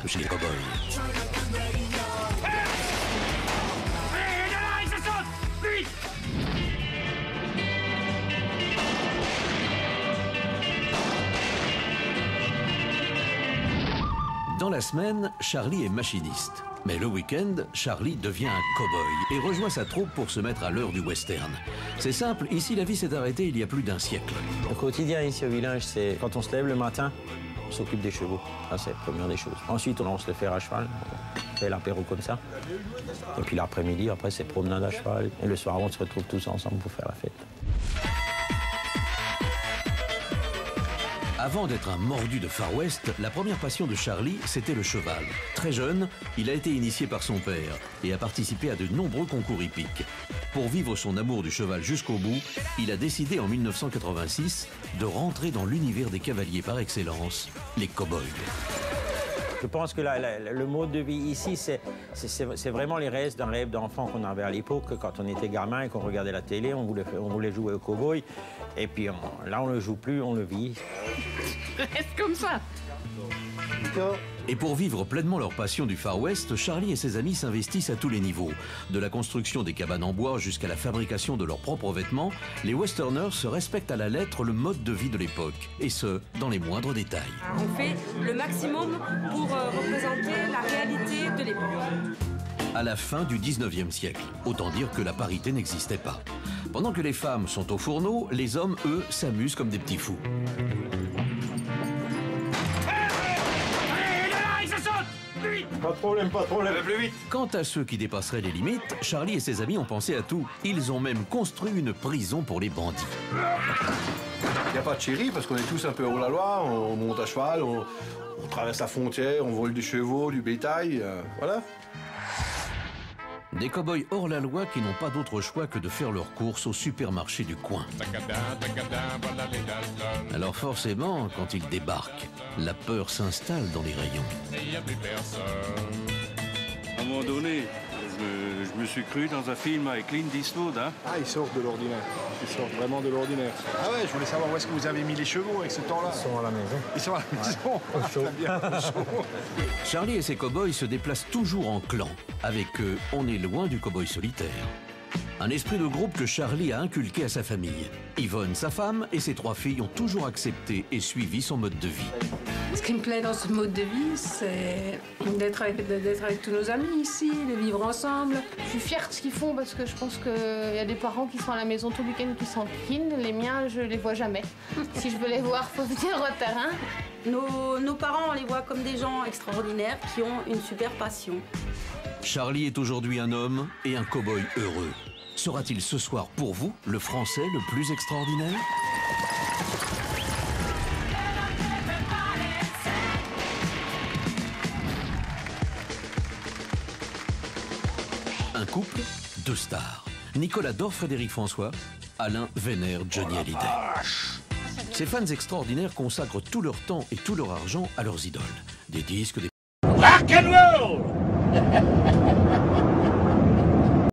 chez les cow-boys. Dans la semaine, Charlie est machiniste. Mais le week-end, Charlie devient un cow-boy et rejoint sa troupe pour se mettre à l'heure du western. C'est simple, ici la vie s'est arrêtée il y a plus d'un siècle. Le quotidien ici au village, c'est quand on se lève le matin, on s'occupe des chevaux. Ça, c'est la première des choses. Ensuite, on lance le fer à cheval, on fait l'apéro comme ça. Et puis l'après-midi, après, c'est promenade à cheval. Et le soir, on se retrouve tous ensemble pour faire la fête. Avant d'être un mordu de Far West, la première passion de Charlie, c'était le cheval. Très jeune, il a été initié par son père et a participé à de nombreux concours hippiques. Pour vivre son amour du cheval jusqu'au bout, il a décidé en 1986 de rentrer dans l'univers des cavaliers par excellence, les cow-boys. Je pense que le mode de vie ici, c'est vraiment les restes d'un rêve d'enfant qu'on avait à l'époque, quand on était gamin et qu'on regardait la télé, on voulait jouer au cow-boy. Et puis là, on ne le joue plus, on le vit. Reste comme ça. Et pour vivre pleinement leur passion du Far West, Charlie et ses amis s'investissent à tous les niveaux. De la construction des cabanes en bois jusqu'à la fabrication de leurs propres vêtements, les westerners se respectent à la lettre le mode de vie de l'époque, et ce, dans les moindres détails. On fait le maximum pour représenter la réalité de l'époque. À la fin du 19e siècle, autant dire que la parité n'existait pas. Pendant que les femmes sont au fourneau, les hommes, eux, s'amusent comme des petits fous. Pas de problème, pas de problème. Plus vite. Quant à ceux qui dépasseraient les limites, Charlie et ses amis ont pensé à tout. Ils ont même construit une prison pour les bandits. Il n'y a pas de chéri parce qu'on est tous un peu hors la loi, on monte à cheval, on traverse la frontière, on vole des chevaux, du bétail, voilà. Des cow-boys hors la loi qui n'ont pas d'autre choix que de faire leurs courses au supermarché du coin. Alors forcément, quand ils débarquent, la peur s'installe dans les rayons. À un moment donné, je me suis cru dans un film avec Clint Eastwood. Hein. Ah, ils sortent de l'ordinaire. Ils sortent vraiment de l'ordinaire. Ah ouais, je voulais savoir où est-ce que vous avez mis les chevaux avec ce temps-là. Ils sont à la maison. Ils sont à la maison. Au chaud. Bien, au chaud. Charlie et ses cow-boys se déplacent toujours en clan. Avec eux, on est loin du cow-boy solitaire. Un esprit de groupe que Charlie a inculqué à sa famille. Yvonne, sa femme, et ses 3 filles ont toujours accepté et suivi son mode de vie. Ce qui me plaît dans ce mode de vie, c'est d'être avec tous nos amis ici, de vivre ensemble. Je suis fière de ce qu'ils font parce que je pense qu'il y a des parents qui sont à la maison tout le week-end qui s'en piquinent. Les miens, je les vois jamais. Si je veux les voir, faut venir au terrain. Nos parents, on les voit comme des gens extraordinaires qui ont une super passion. Charlie est aujourd'hui un homme et un cow-boy heureux. Sera-t-il ce soir pour vous le Français le plus extraordinaire ? Un couple, 2 stars. Nicolas adore Frédéric François, Alain vénère Johnny Hallyday. Ces fans extraordinaires consacrent tout leur temps et tout leur argent à leurs idoles. Des disques, des... Rock and roll!